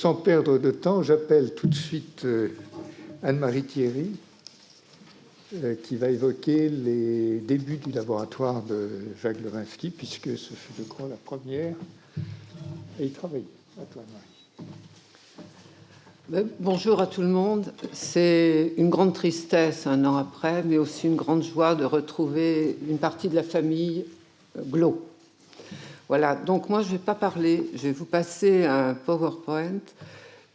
Sans perdre de temps, j'appelle tout de suite Anne-Marie Thierry, qui va évoquer les débuts du laboratoire de Jacques Glowinski, puisque ce fut, je crois, la première à y travailler. À toi, Anne-Marie. Bonjour à tout le monde. C'est une grande tristesse un an après, mais aussi une grande joie de retrouver une partie de la famille Glo. Voilà, donc moi je ne vais pas parler, je vais vous passer un PowerPoint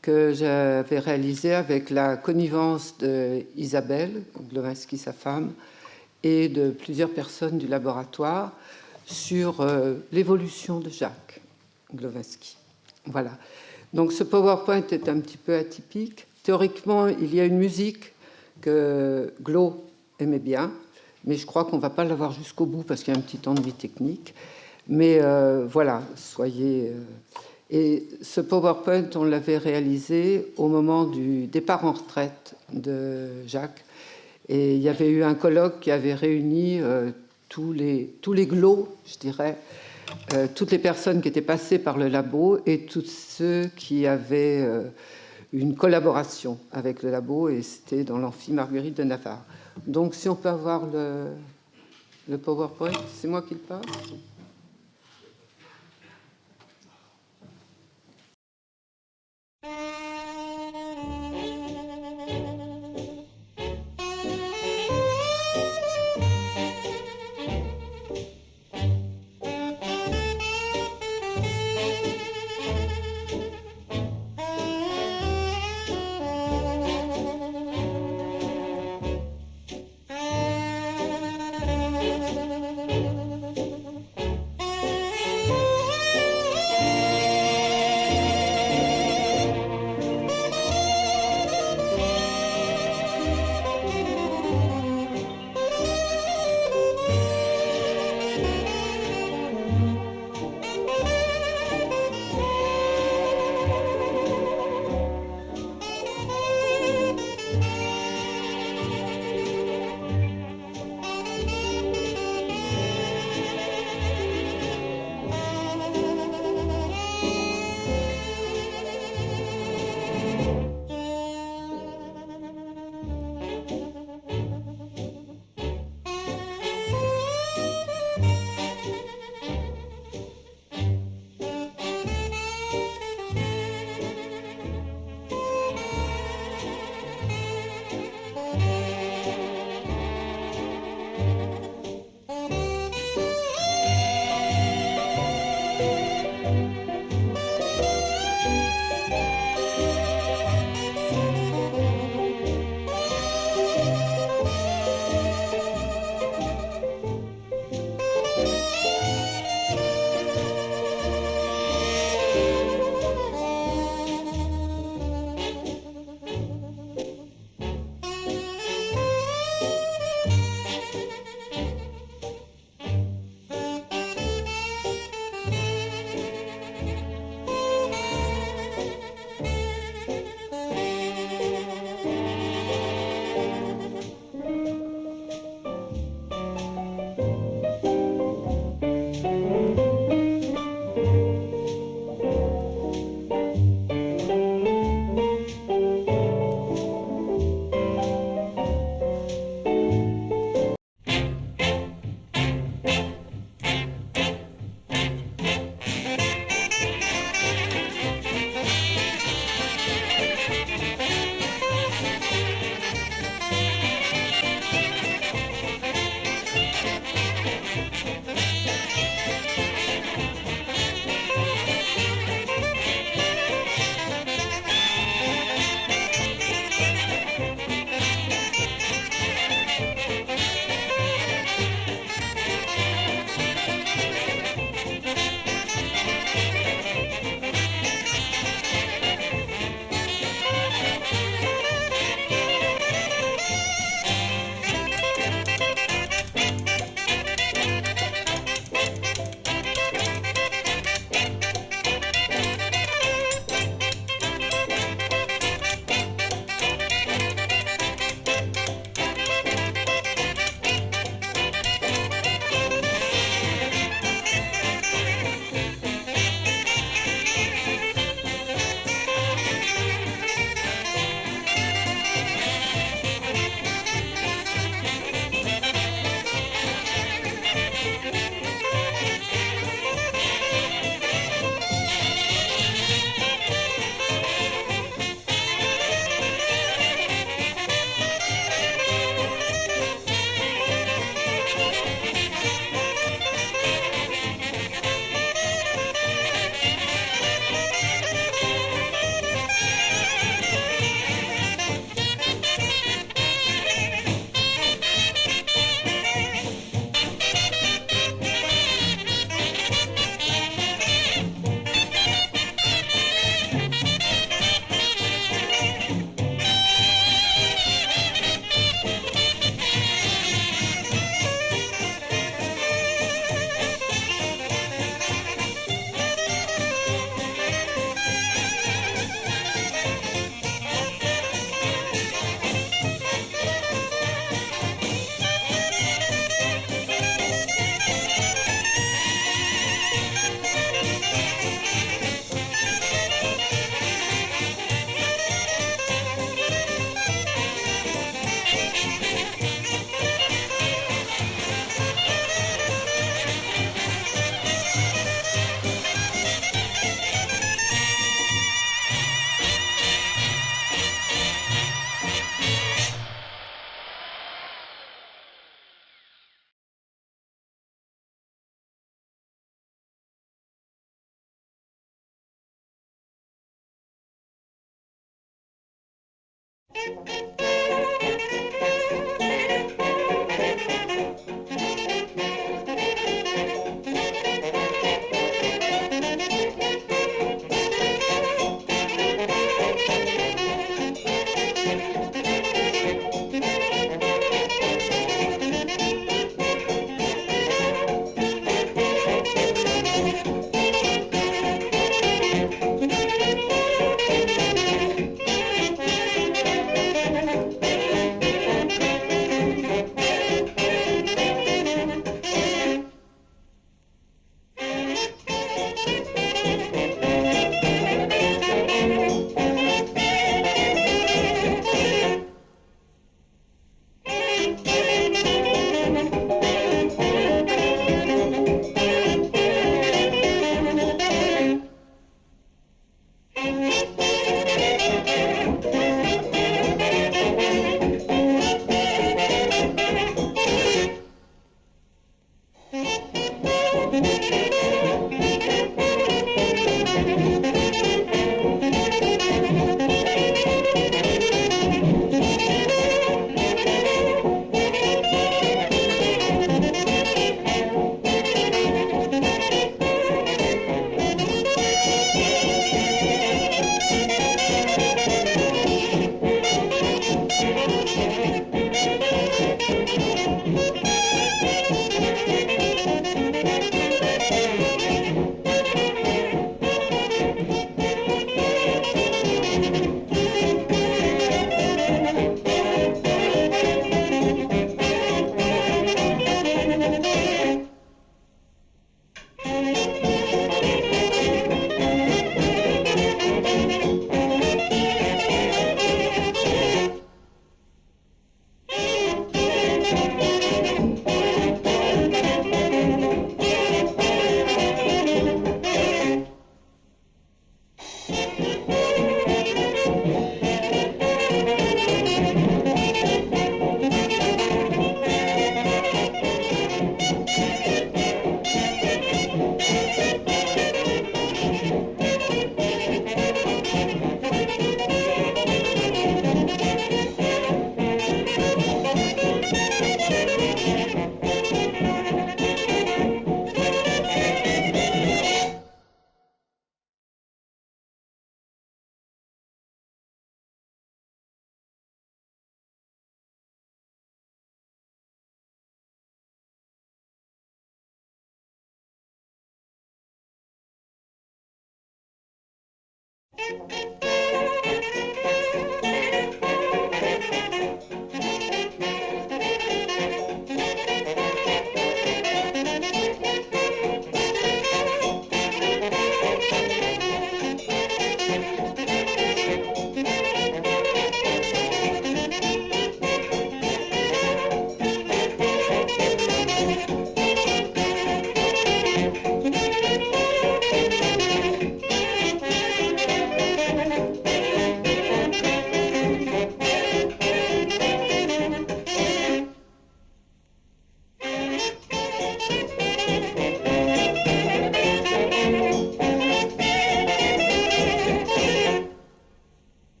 que j'avais réalisé avec la connivence d'Isabelle Glowinski, sa femme, et de plusieurs personnes du laboratoire sur l'évolution de Jacques Glowinski. Voilà. Donc ce PowerPoint est un petit peu atypique. Théoriquement, il y a une musique que Glo aimait bien, mais je crois qu'on ne va pas l'avoir jusqu'au bout parce qu'il y a un petit ennui technique. Mais voilà, soyez... Et ce PowerPoint, on l'avait réalisé au moment du départ en retraite de Jacques. Et il y avait eu un colloque qui avait réuni tous les Glo, je dirais, toutes les personnes qui étaient passées par le labo et tous ceux qui avaient une collaboration avec le labo, et c'était dans l'amphi Marguerite de Navarre. Donc, si on peut avoir le PowerPoint, c'est moi qui le passe.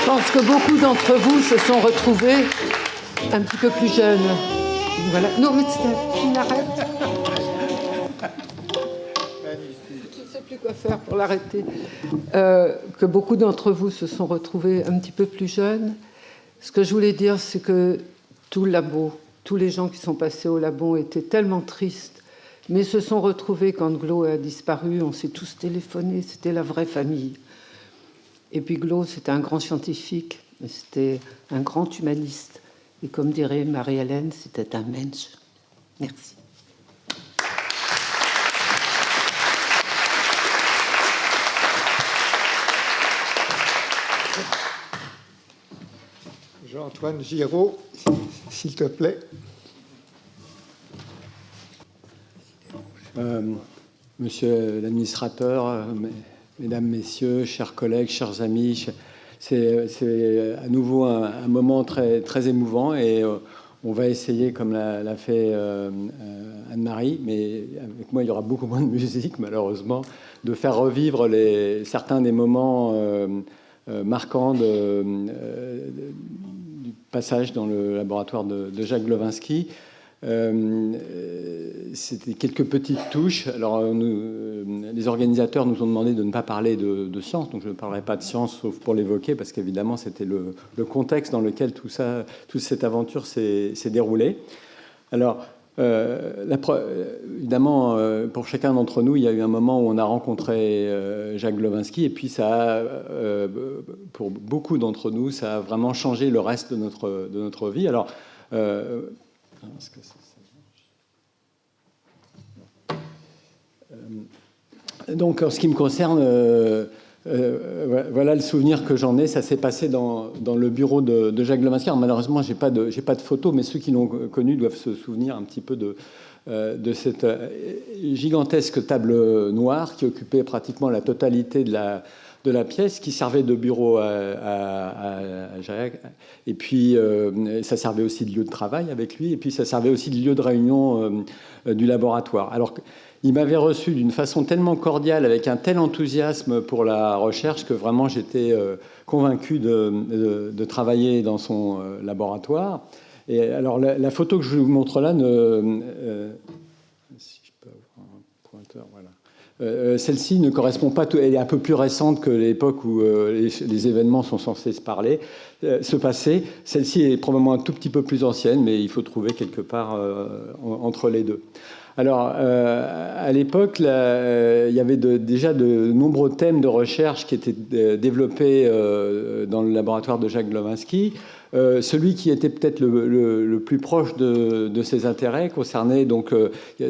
Je pense que beaucoup d'entre vous se sont retrouvés un petit peu plus jeunes. Voilà. Non, mais tu l'arrêtes. Je ne sais plus quoi faire pour l'arrêter. Que beaucoup d'entre vous se sont retrouvés un petit peu plus jeunes. Ce que je voulais dire, c'est que tout le labo, tous les gens qui sont passés au labo étaient tellement tristes, mais se sont retrouvés quand Glo a disparu. On s'est tous téléphonés, c'était la vraie famille. Et puis Glo, c'était un grand scientifique, mais c'était un grand humaniste. Et comme dirait Marie-Hélène, c'était un Mensch. Merci. Antoine Giraud, s'il te plaît. Monsieur l'administrateur, mesdames, messieurs, chers collègues, chers amis, c'est à nouveau un moment très, très émouvant et on va essayer, comme l'a fait Anne-Marie, mais avec moi il y aura beaucoup moins de musique malheureusement, de faire revivre certains des moments marquants du passage dans le laboratoire de Jacques Glowinski. C'était quelques petites touches. Alors, les organisateurs nous ont demandé de ne pas parler de science, donc je ne parlerai pas de science sauf pour l'évoquer, parce qu'évidemment, c'était le contexte dans lequel toute cette aventure s'est déroulée. Alors, évidemment, pour chacun d'entre nous, il y a eu un moment où on a rencontré Jacques Glowinski, et puis ça pour beaucoup d'entre nous, ça a vraiment changé le reste de notre vie. Alors, est-ce que donc, en ce qui me concerne, voilà le souvenir que j'en ai. Ça s'est passé dans le bureau de Jacques Glowinski. Alors, malheureusement, j'ai pas de photos, mais ceux qui l'ont connu doivent se souvenir un petit peu de cette gigantesque table noire qui occupait pratiquement la totalité de la pièce, qui servait de bureau à Jacques, et puis ça servait aussi de lieu de travail avec lui, et puis ça servait aussi de lieu de réunion du laboratoire. Alors, il m'avait reçu d'une façon tellement cordiale, avec un tel enthousiasme pour la recherche, que vraiment j'étais convaincu de travailler dans son laboratoire. Et alors, la photo que je vous montre là, si je peux avoir un pointeur, voilà. Celle-ci ne correspond pas, elle est un peu plus récente que l'époque où les événements sont censés se passer. Celle-ci est probablement un tout petit peu plus ancienne, mais il faut trouver quelque part entre les deux. Alors, à l'époque, il y avait déjà de nombreux thèmes de recherche qui étaient développés dans le laboratoire de Jacques Glowinski. Celui qui était peut-être le plus proche de ses intérêts concernait, donc,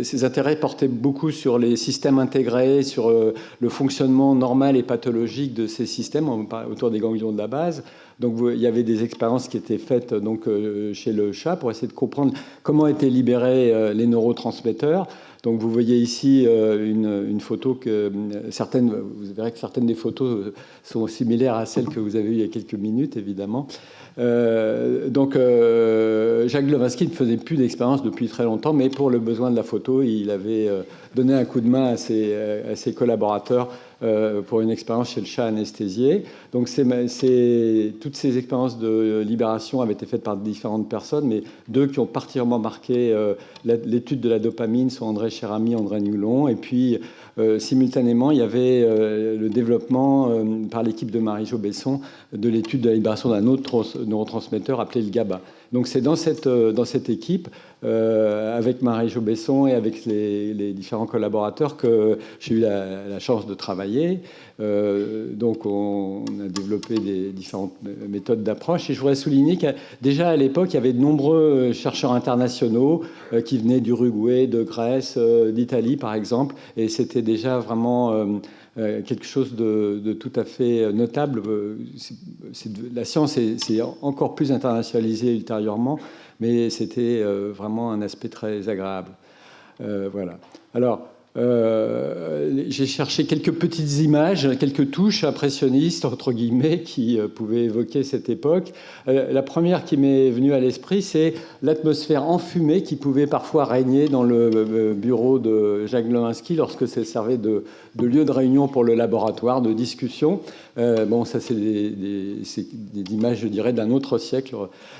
ses intérêts portaient beaucoup sur les systèmes intégrés, sur le fonctionnement normal et pathologique de ces systèmes autour des ganglions de la base. Donc, il y avait des expériences qui étaient faites donc, chez le chat pour essayer de comprendre comment étaient libérés les neurotransmetteurs. Donc, vous voyez ici une photo que vous verrez que certaines des photos sont similaires à celles que vous avez eues il y a quelques minutes, évidemment. Donc, Jacques Glowinski ne faisait plus d'expérience depuis très longtemps, mais pour le besoin de la photo, il avait donné un coup de main à ses collaborateurs pour une expérience chez le chat anesthésié. Donc, toutes ces expériences de libération avaient été faites par différentes personnes, mais deux qui ont particulièrement marqué l'étude de la dopamine sont André Cherami, André Newlon, et puis simultanément, il y avait le développement par l'équipe de Marie-Jo Besson de l'étude de la libération d'un autre neurotransmetteur appelé le GABA. Donc c'est dans cette équipe, avec Marie-Jo Besson et avec les différents collaborateurs, que j'ai eu la chance de travailler. Donc on a développé des différentes méthodes d'approche. Et je voudrais souligner que déjà à l'époque, il y avait de nombreux chercheurs internationaux qui venaient d'Uruguay, de Grèce, d'Italie par exemple. Et c'était déjà vraiment quelque chose de tout à fait notable. La science s'est encore plus internationalisée ultérieurement, mais c'était vraiment un aspect très agréable. Voilà. Alors, j'ai cherché quelques petites images, quelques touches impressionnistes, entre guillemets, qui pouvaient évoquer cette époque. La première qui m'est venue à l'esprit, c'est l'atmosphère enfumée qui pouvait parfois régner dans le bureau de Jacques Glowinski lorsque ça servait de lieu de réunion pour le laboratoire, de discussion. Bon, ça, c'est des images, je dirais, d'un autre siècle.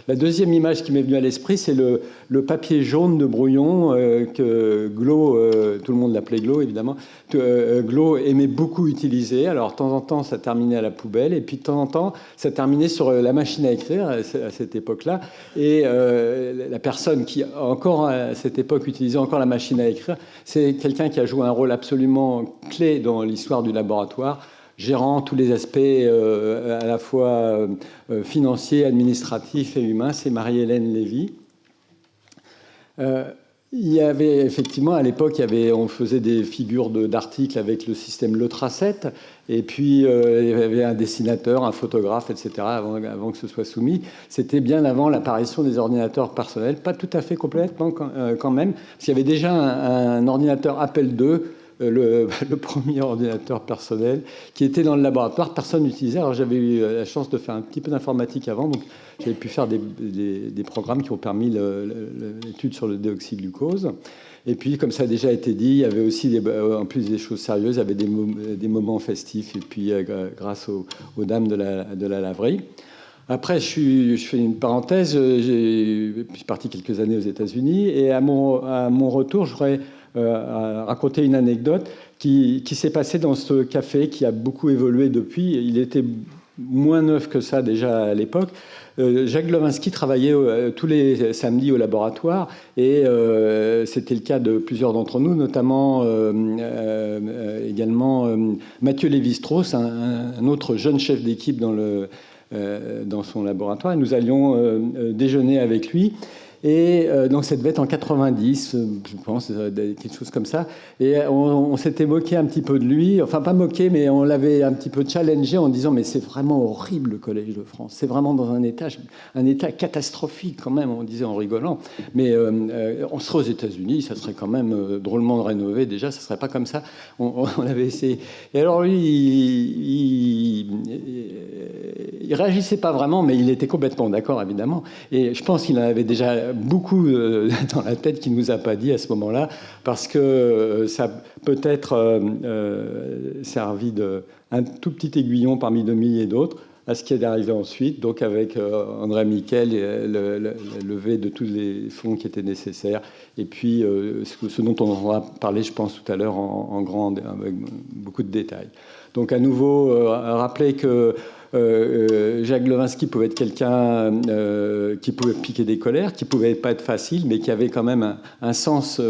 La deuxième image qui m'est venue à l'esprit, c'est le papier jaune de brouillon que Glo, tout le monde l'appelait Glo, évidemment, Glo aimait beaucoup utiliser. Alors, de temps en temps, ça terminait à la poubelle, et puis de temps en temps, ça terminait sur la machine à écrire, à cette époque-là. Et la personne qui, encore à cette époque, utilisait encore la machine à écrire, c'est quelqu'un qui a joué un rôle absolument clé dans l'histoire du laboratoire, gérant tous les aspects à la fois financiers, administratifs et humains. C'est Marie-Hélène Lévy. Il y avait effectivement, à l'époque, on faisait des figures d'articles avec le système Lotra7, et puis il y avait un dessinateur, un photographe, etc., avant que ce soit soumis. C'était bien avant l'apparition des ordinateurs personnels, pas tout à fait complètement quand même, parce qu'il y avait déjà un ordinateur Apple II, le premier ordinateur personnel, qui était dans le laboratoire, personne n'utilisait. Alors j'avais eu la chance de faire un petit peu d'informatique avant, donc j'avais pu faire des programmes qui ont permis l'étude sur le déoxyglucose. Et puis, comme ça a déjà été dit, il y avait aussi, en plus des choses sérieuses, il y avait des moments festifs, et puis grâce aux dames de la laverie. Après, je fais une parenthèse, je suis parti quelques années aux États-Unis, et à mon retour, je voudrais raconter une anecdote qui s'est passée dans ce café, qui a beaucoup évolué depuis. Il était moins neuf que ça déjà à l'époque. Jacques Glowinski travaillait tous les samedis au laboratoire, et c'était le cas de plusieurs d'entre nous, notamment également Mathieu Lévi-Strauss, un autre jeune chef d'équipe dans son laboratoire. Et nous allions déjeuner avec lui. Et donc, ça devait être en 90, je pense, quelque chose comme ça. Et on s'était moqué un petit peu de lui. Enfin, pas moqué, mais on l'avait un petit peu challengé en disant « Mais c'est vraiment horrible, le Collège de France. C'est vraiment dans un état catastrophique, quand même », on disait en rigolant. Mais on serait aux États-Unis, ça serait quand même drôlement rénové. Déjà, ça ne serait pas comme ça. On avait essayé. Et alors, lui, il réagissait pas vraiment, mais il était complètement d'accord, évidemment. Et je pense qu'il en avait déjà beaucoup dans la tête qu'il ne nous a pas dit à ce moment-là, parce que ça peut-être servi d'un tout petit aiguillon parmi de milliers d'autres à ce qui est arrivé ensuite, donc avec André Miquel et le lever de tous les fonds qui étaient nécessaires, et puis ce dont on va parler, je pense, tout à l'heure en grand, avec beaucoup de détails. Donc à nouveau, rappeler que Jacques Glowinski pouvait être quelqu'un qui pouvait piquer des colères, qui pouvait pas être facile, mais qui avait quand même un sens,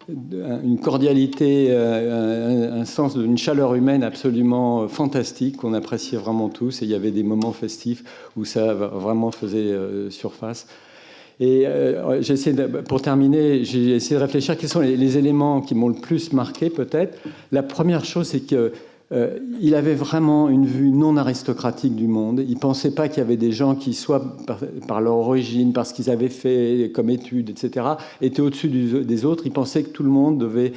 une cordialité, un sens d'une chaleur humaine absolument fantastique qu'on appréciait vraiment tous. Et il y avait des moments festifs où ça vraiment faisait surface. Et pour terminer, j'ai essayé de réfléchir quels sont les éléments qui m'ont le plus marqué, peut-être. La première chose, c'est que il avait vraiment une vue non aristocratique du monde. Il ne pensait pas qu'il y avait des gens qui, soit par leur origine, parce qu'ils avaient fait comme études, etc., étaient au-dessus des autres. Il pensait que tout le monde devait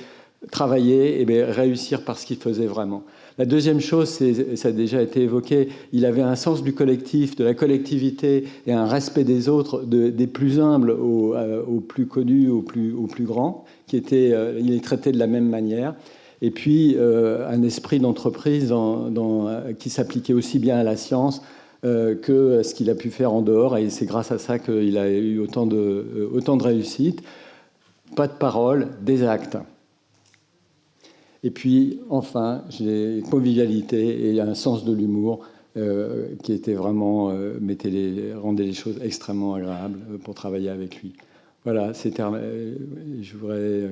travailler et réussir par ce qu'il faisait vraiment. La deuxième chose, ça a déjà été évoqué, il avait un sens du collectif, de la collectivité et un respect des autres, des plus humbles aux plus connus, aux plus grands, il les traitait de la même manière. Et puis, un esprit d'entreprise qui s'appliquait aussi bien à la science que à ce qu'il a pu faire en dehors. Et c'est grâce à ça qu'il a eu autant de réussite. Pas de parole, des actes. Et puis, enfin, j'ai une convivialité et un sens de l'humour qui était vraiment, rendait les choses extrêmement agréables pour travailler avec lui. Voilà, je voudrais...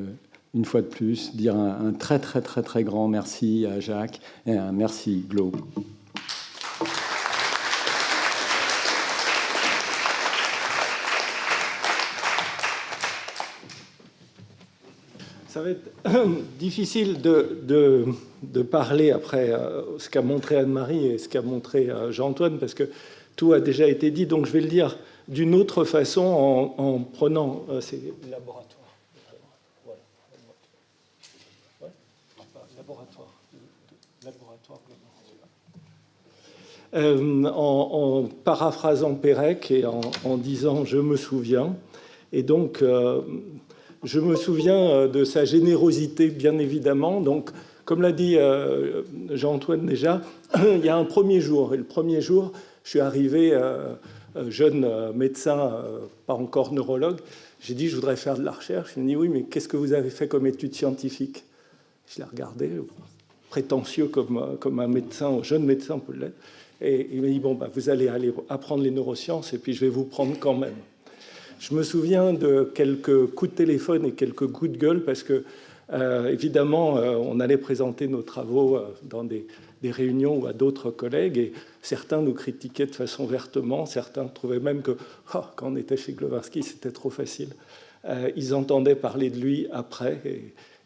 une fois de plus, dire un très, très, très, très grand merci à Jacques et un merci Glo. Ça va être difficile de parler après ce qu'a montré Anne-Marie et ce qu'a montré Jean-Antoine, parce que tout a déjà été dit, donc je vais le dire d'une autre façon en prenant ces laboratoires. En paraphrasant Pérec et en disant « je me souviens ». Et donc, je me souviens de sa générosité, bien évidemment. Donc, comme l'a dit Jean-Antoine déjà, il y a un premier jour. Et le premier jour, je suis arrivé, jeune médecin, pas encore neurologue. J'ai dit « je voudrais faire de la recherche ». Il m'a dit « oui, mais qu'est-ce que vous avez fait comme études scientifiques ?» Je l'ai regardé, prétentieux comme un médecin, un jeune médecin peut l'être. Et il m'a dit, bon, vous allez aller apprendre les neurosciences et puis je vais vous prendre quand même. Je me souviens de quelques coups de téléphone et quelques coups de gueule parce que, évidemment, on allait présenter nos travaux dans des réunions ou à d'autres collègues et certains nous critiquaient de façon vertement, certains trouvaient même que quand on était chez Glowinski, c'était trop facile. ils entendaient parler de lui après.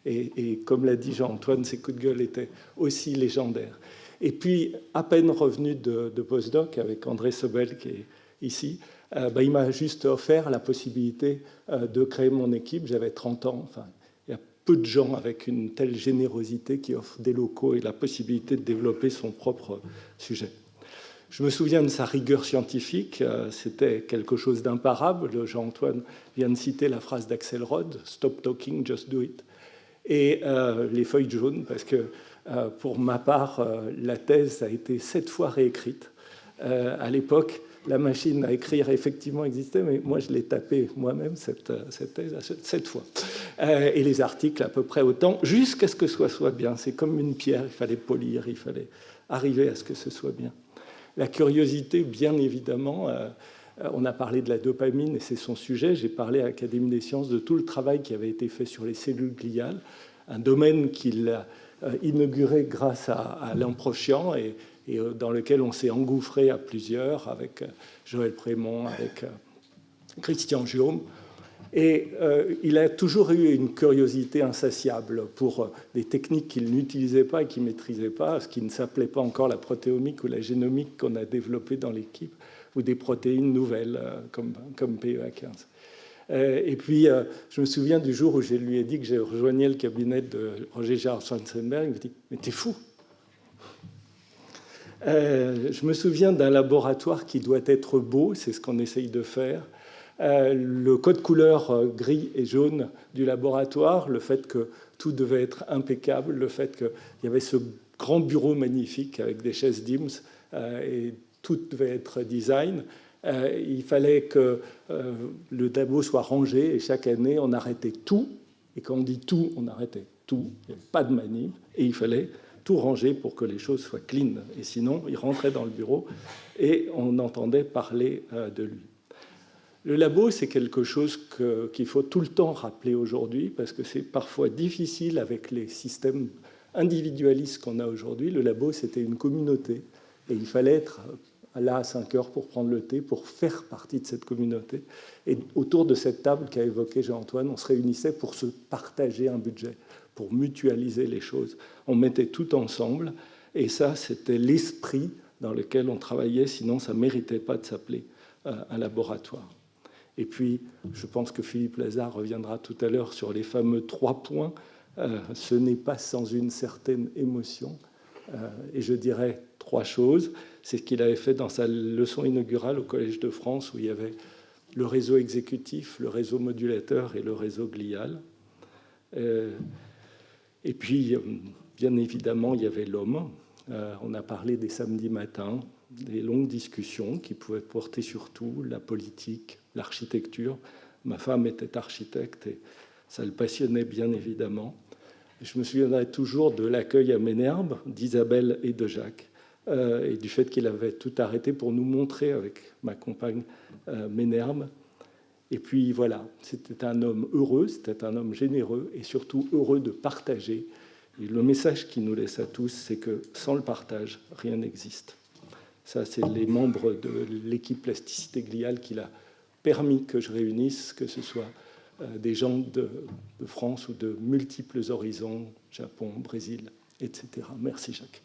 Et comme l'a dit Jean-Antoine, ses coups de gueule étaient aussi légendaires. Et puis, à peine revenu de postdoc avec André Sobel, qui est ici, il m'a juste offert la possibilité de créer mon équipe. J'avais 30 ans. Enfin, il y a peu de gens avec une telle générosité qui offrent des locaux et la possibilité de développer son propre sujet. Je me souviens de sa rigueur scientifique. C'était quelque chose d'imparable. Jean-Antoine vient de citer la phrase d'Axelrod, « Stop talking, just do it ». Et les feuilles jaunes, parce que pour ma part, la thèse a été 7 fois réécrite. À l'époque, la machine à écrire effectivement existait, mais moi je l'ai tapée moi-même, cette thèse, 7 fois. Et les articles à peu près autant, jusqu'à ce que ce soit bien. C'est comme une pierre, il fallait polir, il fallait arriver à ce que ce soit bien. La curiosité, bien évidemment, on a parlé de la dopamine et c'est son sujet. J'ai parlé à l'Académie des sciences de tout le travail qui avait été fait sur les cellules gliales, un domaine qu'il a inauguré grâce à Lamprochian et dans lequel on s'est engouffré à plusieurs, avec Joël Prémont, avec Christian Giaume. Et il a toujours eu une curiosité insatiable pour des techniques qu'il n'utilisait pas et qu'il ne maîtrisait pas, ce qui ne s'appelait pas encore la protéomique ou la génomique qu'on a développée dans l'équipe, ou des protéines nouvelles comme PEA15. Et puis, je me souviens du jour où je lui ai dit que j'ai rejoigné le cabinet de Roger Gérard Schwarzenberg. Il m'a dit « Mais t'es fou !» Je me souviens d'un laboratoire qui doit être beau, c'est ce qu'on essaye de faire. Le code couleur gris et jaune du laboratoire, le fait que tout devait être impeccable, le fait qu'il y avait ce grand bureau magnifique avec des chaises DIMS et tout devait être design. Il fallait que le labo soit rangé et chaque année on arrêtait tout. Et quand on dit tout, on arrêtait tout. Il n'y avait pas de manip et il fallait tout ranger pour que les choses soient clean. Et sinon, il rentrait dans le bureau et on entendait parler de lui. Le labo, c'est quelque chose qu'il faut tout le temps rappeler aujourd'hui parce que c'est parfois difficile avec les systèmes individualistes qu'on a aujourd'hui. Le labo, c'était une communauté et il fallait être là à 5 heures pour prendre le thé, pour faire partie de cette communauté. Et autour de cette table qu'a évoquée Jean-Antoine, on se réunissait pour se partager un budget, pour mutualiser les choses. On mettait tout ensemble et ça, c'était l'esprit dans lequel on travaillait, sinon ça ne méritait pas de s'appeler un laboratoire. Et puis, je pense que Philippe Lazare reviendra tout à l'heure sur les fameux 3 points. Ce n'est pas sans une certaine émotion. Et je dirais 3 choses. C'est ce qu'il avait fait dans sa leçon inaugurale au Collège de France, où il y avait le réseau exécutif, le réseau modulateur et le réseau glial. Et puis, bien évidemment, il y avait l'homme. On a parlé des samedis matins, des longues discussions qui pouvaient porter sur tout, la politique, l'architecture. Ma femme était architecte et ça le passionnait bien évidemment. Je me souviendrai toujours de l'accueil à Ménherbe d'Isabelle et de Jacques et du fait qu'il avait tout arrêté pour nous montrer avec ma compagne Ménherbe. Et puis voilà, c'était un homme heureux, c'était un homme généreux et surtout heureux de partager. Et le message qu'il nous laisse à tous, c'est que sans le partage, rien n'existe. Ça, c'est les membres de l'équipe plasticité gliale qui l'a permis que je réunisse, que ce soit des gens de France ou de multiples horizons, Japon, Brésil, etc. Merci Jacques.